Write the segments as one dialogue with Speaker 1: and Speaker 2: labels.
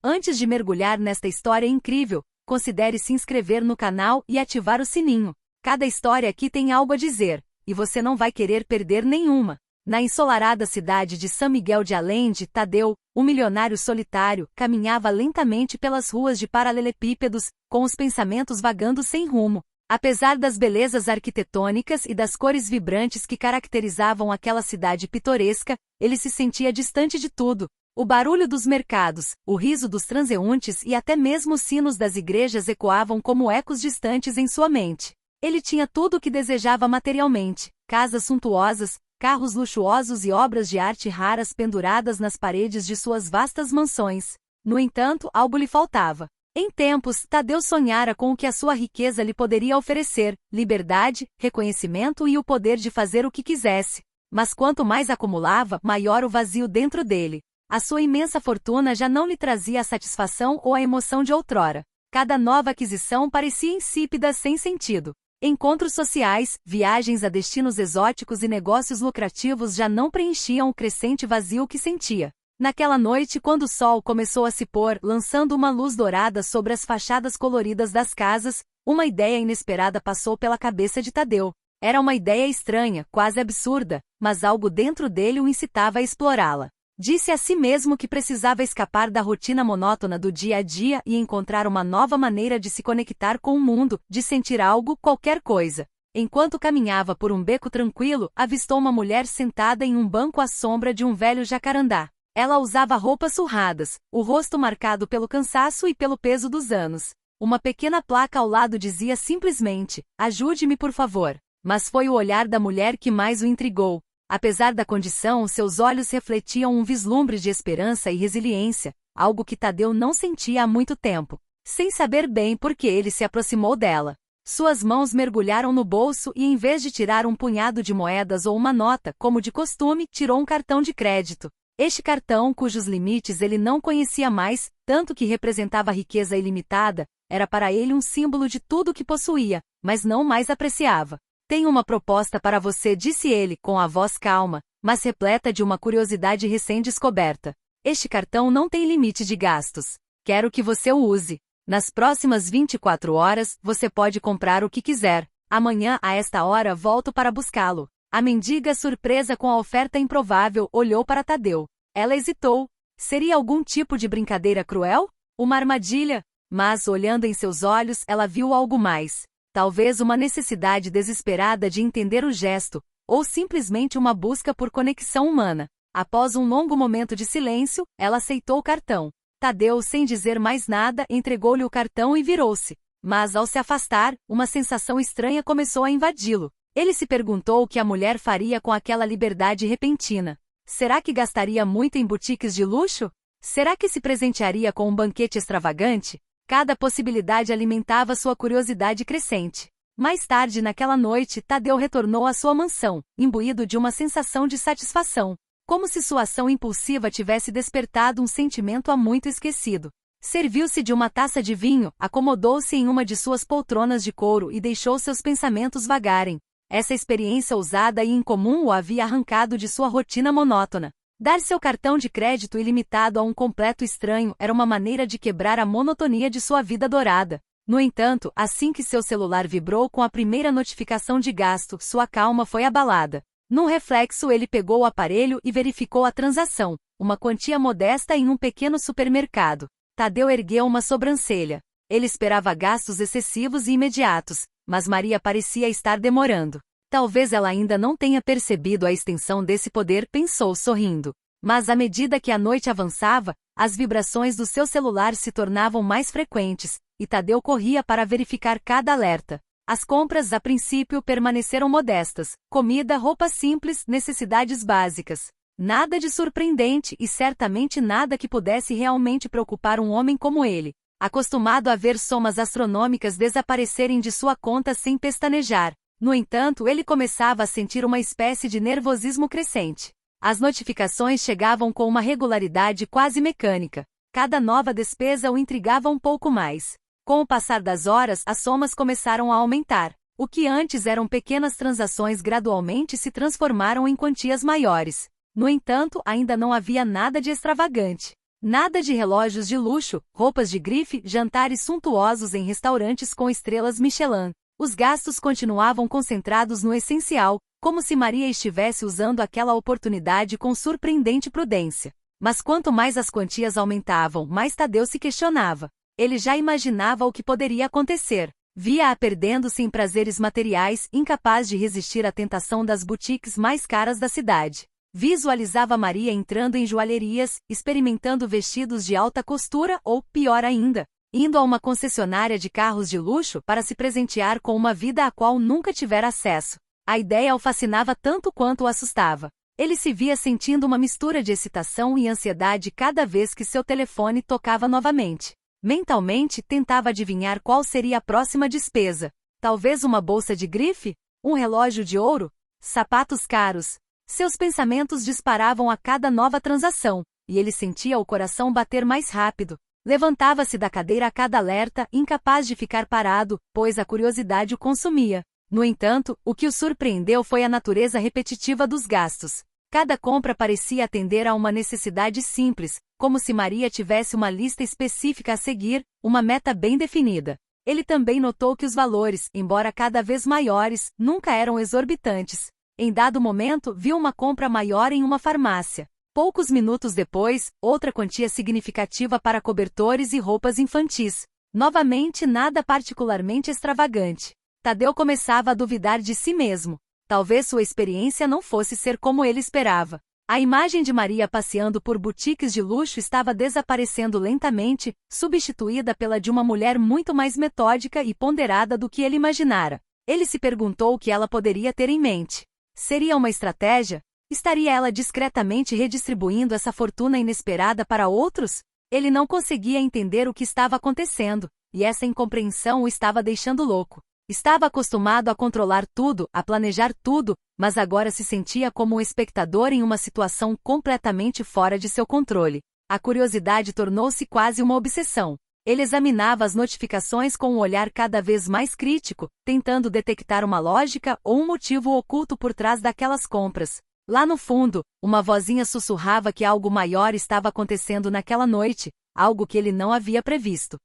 Speaker 1: Antes de mergulhar nesta história incrível, considere se inscrever no canal e ativar o sininho. Cada história aqui tem algo a dizer, e você não vai querer perder nenhuma. Na ensolarada cidade de São Miguel de Allende, Tadeu, um milionário solitário, caminhava lentamente pelas ruas de paralelepípedos, com os pensamentos vagando sem rumo. Apesar das belezas arquitetônicas e das cores vibrantes que caracterizavam aquela cidade pitoresca, ele se sentia distante de tudo. O barulho dos mercados, o riso dos transeuntes e até mesmo os sinos das igrejas ecoavam como ecos distantes em sua mente. Ele tinha tudo o que desejava materialmente: casas suntuosas, carros luxuosos e obras de arte raras penduradas nas paredes de suas vastas mansões. No entanto, algo lhe faltava. Em tempos, Tadeu sonhara com o que a sua riqueza lhe poderia oferecer: liberdade, reconhecimento e o poder de fazer o que quisesse. Mas quanto mais acumulava, maior o vazio dentro dele. A sua imensa fortuna já não lhe trazia a satisfação ou a emoção de outrora. Cada nova aquisição parecia insípida, sem sentido. Encontros sociais, viagens a destinos exóticos e negócios lucrativos já não preenchiam o crescente vazio que sentia. Naquela noite, quando o sol começou a se pôr, lançando uma luz dourada sobre as fachadas coloridas das casas, uma ideia inesperada passou pela cabeça de Tadeu. Era uma ideia estranha, quase absurda, mas algo dentro dele o incitava a explorá-la. Disse a si mesmo que precisava escapar da rotina monótona do dia a dia e encontrar uma nova maneira de se conectar com o mundo, de sentir algo, qualquer coisa. Enquanto caminhava por um beco tranquilo, avistou uma mulher sentada em um banco à sombra de um velho jacarandá. Ela usava roupas surradas, o rosto marcado pelo cansaço e pelo peso dos anos. Uma pequena placa ao lado dizia simplesmente: "Ajude-me, por favor." Mas foi o olhar da mulher que mais o intrigou. Apesar da condição, seus olhos refletiam um vislumbre de esperança e resiliência, algo que Tadeu não sentia há muito tempo. Sem saber bem por que ele se aproximou dela. Suas mãos mergulharam no bolso e, em vez de tirar um punhado de moedas ou uma nota, como de costume, tirou um cartão de crédito. Este cartão, cujos limites ele não conhecia mais, tanto que representava riqueza ilimitada, era para ele um símbolo de tudo o que possuía, mas não mais apreciava. "Tenho uma proposta para você", disse ele, com a voz calma, mas repleta de uma curiosidade recém-descoberta. "Este cartão não tem limite de gastos. Quero que você o use. Nas próximas 24 horas, você pode comprar o que quiser. Amanhã, a esta hora, volto para buscá-lo." A mendiga, surpresa com a oferta improvável, olhou para Tadeu. Ela hesitou. Seria algum tipo de brincadeira cruel? Uma armadilha? Mas, olhando em seus olhos, ela viu algo mais. Talvez uma necessidade desesperada de entender o gesto, ou simplesmente uma busca por conexão humana. Após um longo momento de silêncio, ela aceitou o cartão. Tadeu, sem dizer mais nada, entregou-lhe o cartão e virou-se. Mas, ao se afastar, uma sensação estranha começou a invadi-lo. Ele se perguntou o que a mulher faria com aquela liberdade repentina. Será que gastaria muito em boutiques de luxo? Será que se presentearia com um banquete extravagante? Cada possibilidade alimentava sua curiosidade crescente. Mais tarde naquela noite, Tadeu retornou à sua mansão, imbuído de uma sensação de satisfação, como se sua ação impulsiva tivesse despertado um sentimento há muito esquecido. Serviu-se de uma taça de vinho, acomodou-se em uma de suas poltronas de couro e deixou seus pensamentos vagarem. Essa experiência ousada e incomum o havia arrancado de sua rotina monótona. Dar seu cartão de crédito ilimitado a um completo estranho era uma maneira de quebrar a monotonia de sua vida dourada. No entanto, assim que seu celular vibrou com a primeira notificação de gasto, sua calma foi abalada. Num reflexo, ele pegou o aparelho e verificou a transação, uma quantia modesta em um pequeno supermercado. Tadeu ergueu uma sobrancelha. Ele esperava gastos excessivos e imediatos, mas Maria parecia estar demorando. Talvez ela ainda não tenha percebido a extensão desse poder, pensou sorrindo. Mas à medida que a noite avançava, as vibrações do seu celular se tornavam mais frequentes, e Tadeu corria para verificar cada alerta. As compras, a princípio, permaneceram modestas: comida, roupa simples, necessidades básicas. Nada de surpreendente e certamente nada que pudesse realmente preocupar um homem como ele, acostumado a ver somas astronômicas desaparecerem de sua conta sem pestanejar. No entanto, ele começava a sentir uma espécie de nervosismo crescente. As notificações chegavam com uma regularidade quase mecânica. Cada nova despesa o intrigava um pouco mais. Com o passar das horas, as somas começaram a aumentar. O que antes eram pequenas transações gradualmente se transformaram em quantias maiores. No entanto, ainda não havia nada de extravagante. Nada de relógios de luxo, roupas de grife, jantares suntuosos em restaurantes com estrelas Michelin. Os gastos continuavam concentrados no essencial, como se Maria estivesse usando aquela oportunidade com surpreendente prudência. Mas quanto mais as quantias aumentavam, mais Tadeu se questionava. Ele já imaginava o que poderia acontecer. Via-a perdendo-se em prazeres materiais, incapaz de resistir à tentação das boutiques mais caras da cidade. Visualizava Maria entrando em joalherias, experimentando vestidos de alta costura ou, pior ainda, indo a uma concessionária de carros de luxo para se presentear com uma vida à qual nunca tivera acesso. A ideia o fascinava tanto quanto o assustava. Ele se via sentindo uma mistura de excitação e ansiedade cada vez que seu telefone tocava novamente. Mentalmente tentava adivinhar qual seria a próxima despesa. Talvez uma bolsa de grife? Um relógio de ouro? Sapatos caros? Seus pensamentos disparavam a cada nova transação, e ele sentia o coração bater mais rápido. Levantava-se da cadeira a cada alerta, incapaz de ficar parado, pois a curiosidade o consumia. No entanto, o que o surpreendeu foi a natureza repetitiva dos gastos. Cada compra parecia atender a uma necessidade simples, como se Maria tivesse uma lista específica a seguir, uma meta bem definida. Ele também notou que os valores, embora cada vez maiores, nunca eram exorbitantes. Em dado momento, viu uma compra maior em uma farmácia. Poucos minutos depois, outra quantia significativa para cobertores e roupas infantis. Novamente, nada particularmente extravagante. Tadeu começava a duvidar de si mesmo. Talvez sua experiência não fosse ser como ele esperava. A imagem de Maria passeando por boutiques de luxo estava desaparecendo lentamente, substituída pela de uma mulher muito mais metódica e ponderada do que ele imaginara. Ele se perguntou o que ela poderia ter em mente. Seria uma estratégia? Estaria ela discretamente redistribuindo essa fortuna inesperada para outros? Ele não conseguia entender o que estava acontecendo, e essa incompreensão o estava deixando louco. Estava acostumado a controlar tudo, a planejar tudo, mas agora se sentia como um espectador em uma situação completamente fora de seu controle. A curiosidade tornou-se quase uma obsessão. Ele examinava as notificações com um olhar cada vez mais crítico, tentando detectar uma lógica ou um motivo oculto por trás daquelas compras. Lá no fundo, uma vozinha sussurrava que algo maior estava acontecendo naquela noite, algo que ele não havia previsto.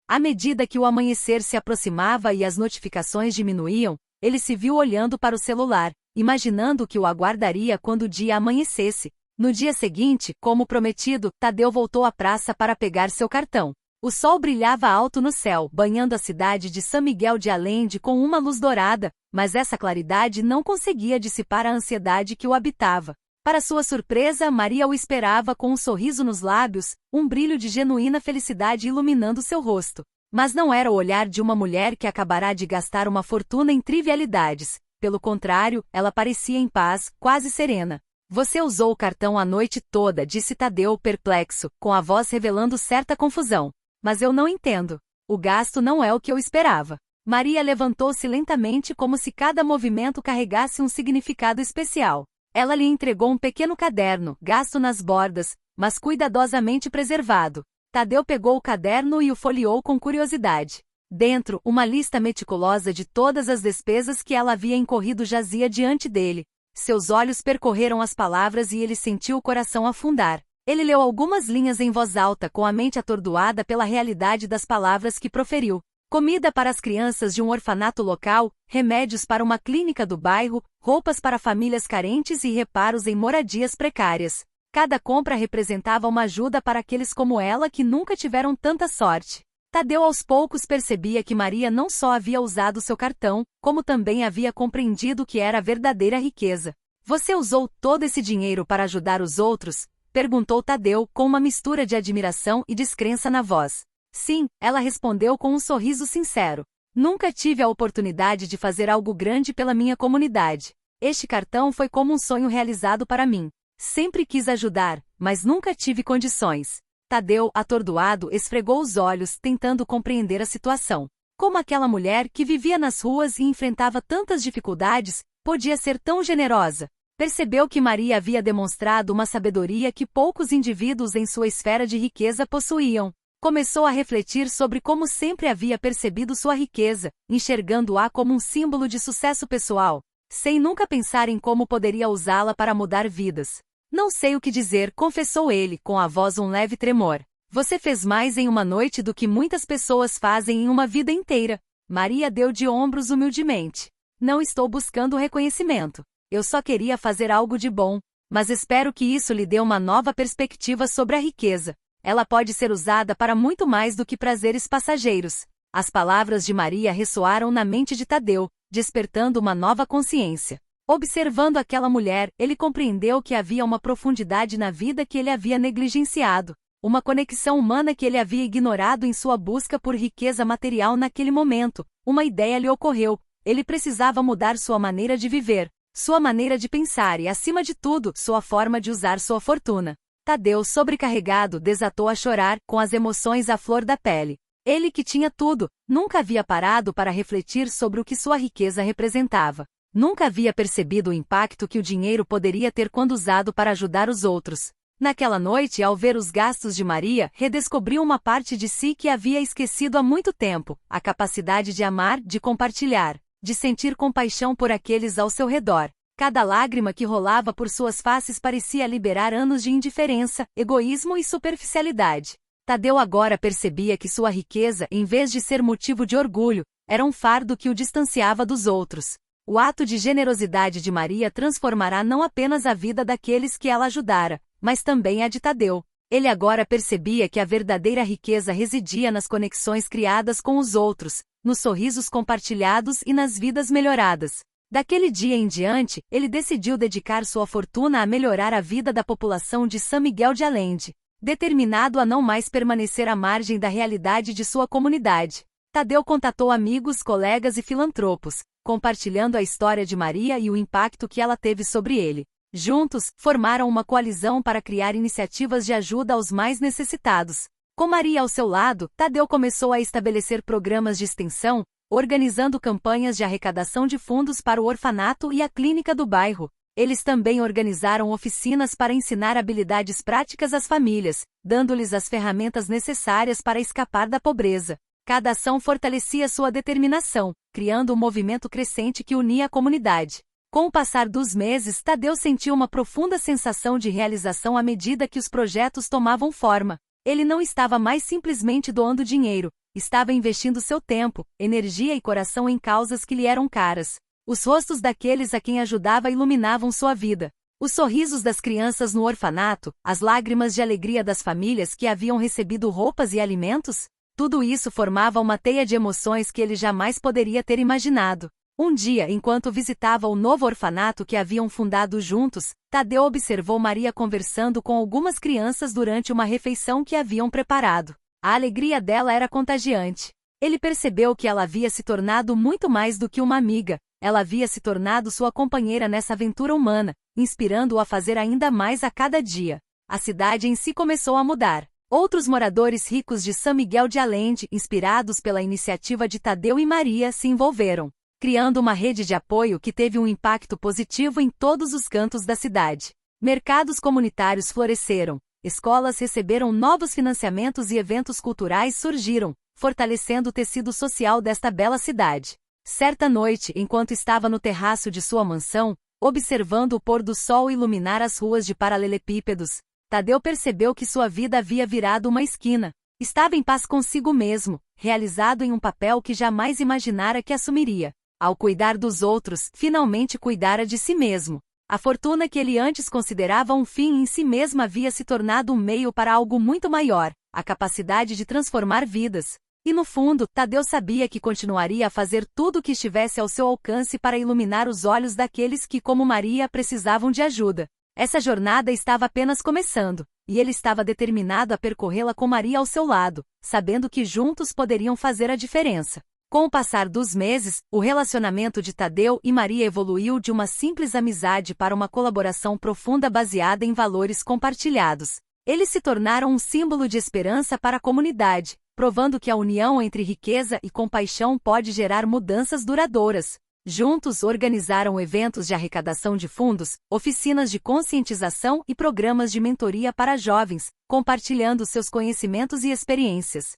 Speaker 1: À medida que o amanhecer se aproximava e as notificações diminuíam, ele se viu olhando para o celular, imaginando o que o aguardaria quando o dia amanhecesse. No dia seguinte, como prometido, Tadeu voltou à praça para pegar seu cartão. O sol brilhava alto no céu, banhando a cidade de San Miguel de Allende com uma luz dourada, mas essa claridade não conseguia dissipar a ansiedade que o habitava. Para sua surpresa, Maria o esperava com um sorriso nos lábios, um brilho de genuína felicidade iluminando seu rosto. Mas não era o olhar de uma mulher que acabará de gastar uma fortuna em trivialidades. Pelo contrário, ela parecia em paz, quase serena. Você usou o cartão a noite toda, disse Tadeu perplexo, com a voz revelando certa confusão. Mas eu não entendo. O gasto não é o que eu esperava. Maria levantou-se lentamente como se cada movimento carregasse um significado especial. Ela lhe entregou um pequeno caderno, gasto nas bordas, mas cuidadosamente preservado. Tadeu pegou o caderno e o folheou com curiosidade. Dentro, uma lista meticulosa de todas as despesas que ela havia incorrido jazia diante dele. Seus olhos percorreram as palavras e ele sentiu o coração afundar. Ele leu algumas linhas em voz alta com a mente atordoada pela realidade das palavras que proferiu. Comida para as crianças de um orfanato local, remédios para uma clínica do bairro, roupas para famílias carentes e reparos em moradias precárias. Cada compra representava uma ajuda para aqueles como ela que nunca tiveram tanta sorte. Tadeu aos poucos percebia que Maria não só havia usado seu cartão, como também havia compreendido o que era a verdadeira riqueza. Você usou todo esse dinheiro para ajudar os outros? Perguntou Tadeu, com uma mistura de admiração e descrença na voz. Sim, ela respondeu com um sorriso sincero. Nunca tive a oportunidade de fazer algo grande pela minha comunidade. Este cartão foi como um sonho realizado para mim. Sempre quis ajudar, mas nunca tive condições. Tadeu, atordoado, esfregou os olhos, tentando compreender a situação. Como aquela mulher que vivia nas ruas e enfrentava tantas dificuldades, podia ser tão generosa? Percebeu que Maria havia demonstrado uma sabedoria que poucos indivíduos em sua esfera de riqueza possuíam. Começou a refletir sobre como sempre havia percebido sua riqueza, enxergando-a como um símbolo de sucesso pessoal, sem nunca pensar em como poderia usá-la para mudar vidas. Não sei o que dizer, confessou ele, com a voz um leve tremor. Você fez mais em uma noite do que muitas pessoas fazem em uma vida inteira. Maria deu de ombros humildemente. Não estou buscando reconhecimento. Eu só queria fazer algo de bom. Mas espero que isso lhe dê uma nova perspectiva sobre a riqueza. Ela pode ser usada para muito mais do que prazeres passageiros. As palavras de Maria ressoaram na mente de Tadeu, despertando uma nova consciência. Observando aquela mulher, ele compreendeu que havia uma profundidade na vida que ele havia negligenciado, uma conexão humana que ele havia ignorado em sua busca por riqueza material naquele momento. Uma ideia lhe ocorreu: ele precisava mudar sua maneira de viver, sua maneira de pensar e, acima de tudo, sua forma de usar sua fortuna. Tadeu, sobrecarregado, desatou a chorar, com as emoções à flor da pele. Ele que tinha tudo, nunca havia parado para refletir sobre o que sua riqueza representava. Nunca havia percebido o impacto que o dinheiro poderia ter quando usado para ajudar os outros. Naquela noite, ao ver os gastos de Maria, redescobriu uma parte de si que havia esquecido há muito tempo: a capacidade de amar, de compartilhar, de sentir compaixão por aqueles ao seu redor. Cada lágrima que rolava por suas faces parecia liberar anos de indiferença, egoísmo e superficialidade. Tadeu agora percebia que sua riqueza, em vez de ser motivo de orgulho, era um fardo que o distanciava dos outros. O ato de generosidade de Maria transformará não apenas a vida daqueles que ela ajudara, mas também a de Tadeu. Ele agora percebia que a verdadeira riqueza residia nas conexões criadas com os outros, nos sorrisos compartilhados e nas vidas melhoradas. Daquele dia em diante, ele decidiu dedicar sua fortuna a melhorar a vida da população de São Miguel de Allende, determinado a não mais permanecer à margem da realidade de sua comunidade. Tadeu contatou amigos, colegas e filantropos, compartilhando a história de Maria e o impacto que ela teve sobre ele. Juntos, formaram uma coalizão para criar iniciativas de ajuda aos mais necessitados. Com Maria ao seu lado, Tadeu começou a estabelecer programas de extensão, organizando campanhas de arrecadação de fundos para o orfanato e a clínica do bairro. Eles também organizaram oficinas para ensinar habilidades práticas às famílias, dando-lhes as ferramentas necessárias para escapar da pobreza. Cada ação fortalecia sua determinação, criando um movimento crescente que unia a comunidade. Com o passar dos meses, Tadeu sentiu uma profunda sensação de realização à medida que os projetos tomavam forma. Ele não estava mais simplesmente doando dinheiro, estava investindo seu tempo, energia e coração em causas que lhe eram caras. Os rostos daqueles a quem ajudava iluminavam sua vida. Os sorrisos das crianças no orfanato, as lágrimas de alegria das famílias que haviam recebido roupas e alimentos, tudo isso formava uma teia de emoções que ele jamais poderia ter imaginado. Um dia, enquanto visitava o novo orfanato que haviam fundado juntos, Tadeu observou Maria conversando com algumas crianças durante uma refeição que haviam preparado. A alegria dela era contagiante. Ele percebeu que ela havia se tornado muito mais do que uma amiga. Ela havia se tornado sua companheira nessa aventura humana, inspirando-o a fazer ainda mais a cada dia. A cidade em si começou a mudar. Outros moradores ricos de São Miguel de Allende, inspirados pela iniciativa de Tadeu e Maria, se envolveram, criando uma rede de apoio que teve um impacto positivo em todos os cantos da cidade. Mercados comunitários floresceram, escolas receberam novos financiamentos e eventos culturais surgiram, fortalecendo o tecido social desta bela cidade. Certa noite, enquanto estava no terraço de sua mansão, observando o pôr do sol iluminar as ruas de paralelepípedos, Tadeu percebeu que sua vida havia virado uma esquina. Estava em paz consigo mesmo, realizado em um papel que jamais imaginara que assumiria. Ao cuidar dos outros, finalmente cuidara de si mesmo. A fortuna que ele antes considerava um fim em si mesma havia se tornado um meio para algo muito maior, a capacidade de transformar vidas. E no fundo, Tadeu sabia que continuaria a fazer tudo o que estivesse ao seu alcance para iluminar os olhos daqueles que, como Maria, precisavam de ajuda. Essa jornada estava apenas começando, e ele estava determinado a percorrê-la com Maria ao seu lado, sabendo que juntos poderiam fazer a diferença. Com o passar dos meses, o relacionamento de Tadeu e Maria evoluiu de uma simples amizade para uma colaboração profunda baseada em valores compartilhados. Eles se tornaram um símbolo de esperança para a comunidade, provando que a união entre riqueza e compaixão pode gerar mudanças duradouras. Juntos organizaram eventos de arrecadação de fundos, oficinas de conscientização e programas de mentoria para jovens, compartilhando seus conhecimentos e experiências.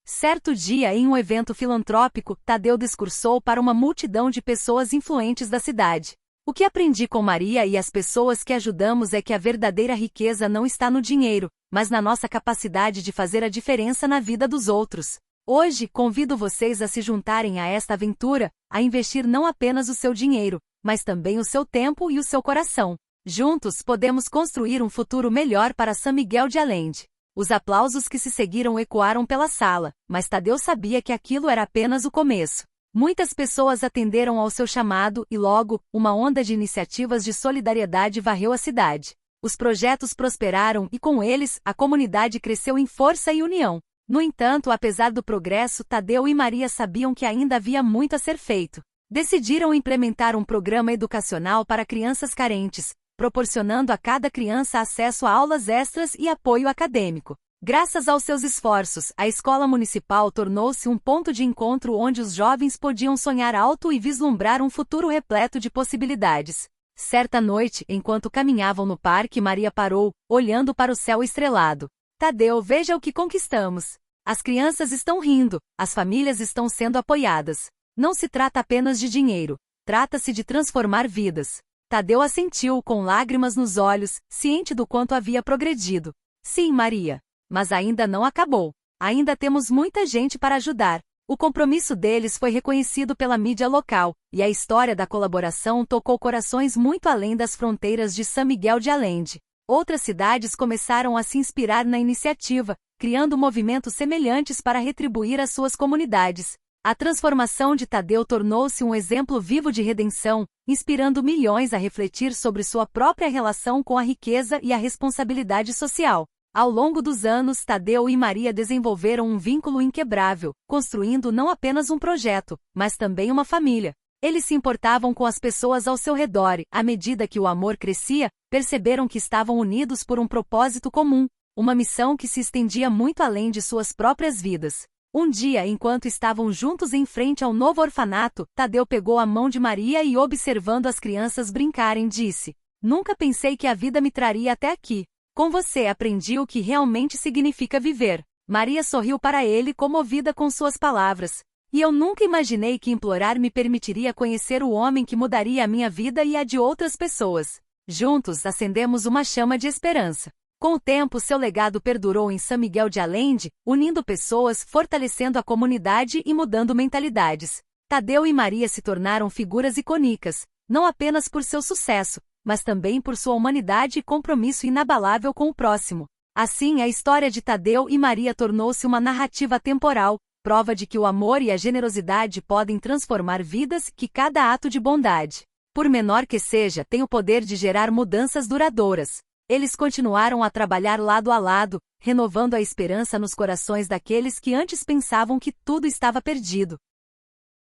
Speaker 1: Certo dia, em um evento filantrópico, Tadeu discursou para uma multidão de pessoas influentes da cidade. O que aprendi com Maria e as pessoas que ajudamos é que a verdadeira riqueza não está no dinheiro, mas na nossa capacidade de fazer a diferença na vida dos outros. Hoje, convido vocês a se juntarem a esta aventura, a investir não apenas o seu dinheiro, mas também o seu tempo e o seu coração. Juntos podemos construir um futuro melhor para São Miguel de Allende. Os aplausos que se seguiram ecoaram pela sala, mas Tadeu sabia que aquilo era apenas o começo. Muitas pessoas atenderam ao seu chamado e logo, uma onda de iniciativas de solidariedade varreu a cidade. Os projetos prosperaram e com eles, a comunidade cresceu em força e união. No entanto, apesar do progresso, Tadeu e Maria sabiam que ainda havia muito a ser feito. Decidiram implementar um programa educacional para crianças carentes, proporcionando a cada criança acesso a aulas extras e apoio acadêmico. Graças aos seus esforços, a escola municipal tornou-se um ponto de encontro onde os jovens podiam sonhar alto e vislumbrar um futuro repleto de possibilidades. Certa noite, enquanto caminhavam no parque, Maria parou, olhando para o céu estrelado. Tadeu, veja o que conquistamos. As crianças estão rindo, as famílias estão sendo apoiadas. Não se trata apenas de dinheiro, trata-se de transformar vidas. Tadeu assentiu com lágrimas nos olhos, ciente do quanto havia progredido. Sim, Maria. Mas ainda não acabou. Ainda temos muita gente para ajudar. O compromisso deles foi reconhecido pela mídia local, e a história da colaboração tocou corações muito além das fronteiras de São Miguel de Allende. Outras cidades começaram a se inspirar na iniciativa, criando movimentos semelhantes para retribuir as suas comunidades. A transformação de Tadeu tornou-se um exemplo vivo de redenção, inspirando milhões a refletir sobre sua própria relação com a riqueza e a responsabilidade social. Ao longo dos anos, Tadeu e Maria desenvolveram um vínculo inquebrável, construindo não apenas um projeto, mas também uma família. Eles se importavam com as pessoas ao seu redor e, à medida que o amor crescia, perceberam que estavam unidos por um propósito comum, uma missão que se estendia muito além de suas próprias vidas. Um dia, enquanto estavam juntos em frente ao novo orfanato, Tadeu pegou a mão de Maria e, observando as crianças brincarem, disse: "Nunca pensei que a vida me traria até aqui. Com você aprendi o que realmente significa viver." Maria sorriu para ele, comovida com suas palavras. "E eu nunca imaginei que implorar me permitiria conhecer o homem que mudaria a minha vida e a de outras pessoas." Juntos acendemos uma chama de esperança. Com o tempo, seu legado perdurou em São Miguel de Allende, unindo pessoas, fortalecendo a comunidade e mudando mentalidades. Tadeu e Maria se tornaram figuras icônicas, não apenas por seu sucesso, mas também por sua humanidade e compromisso inabalável com o próximo. Assim, a história de Tadeu e Maria tornou-se uma narrativa temporal, prova de que o amor e a generosidade podem transformar vidas, que cada ato de bondade, por menor que seja, tem o poder de gerar mudanças duradouras. Eles continuaram a trabalhar lado a lado, renovando a esperança nos corações daqueles que antes pensavam que tudo estava perdido.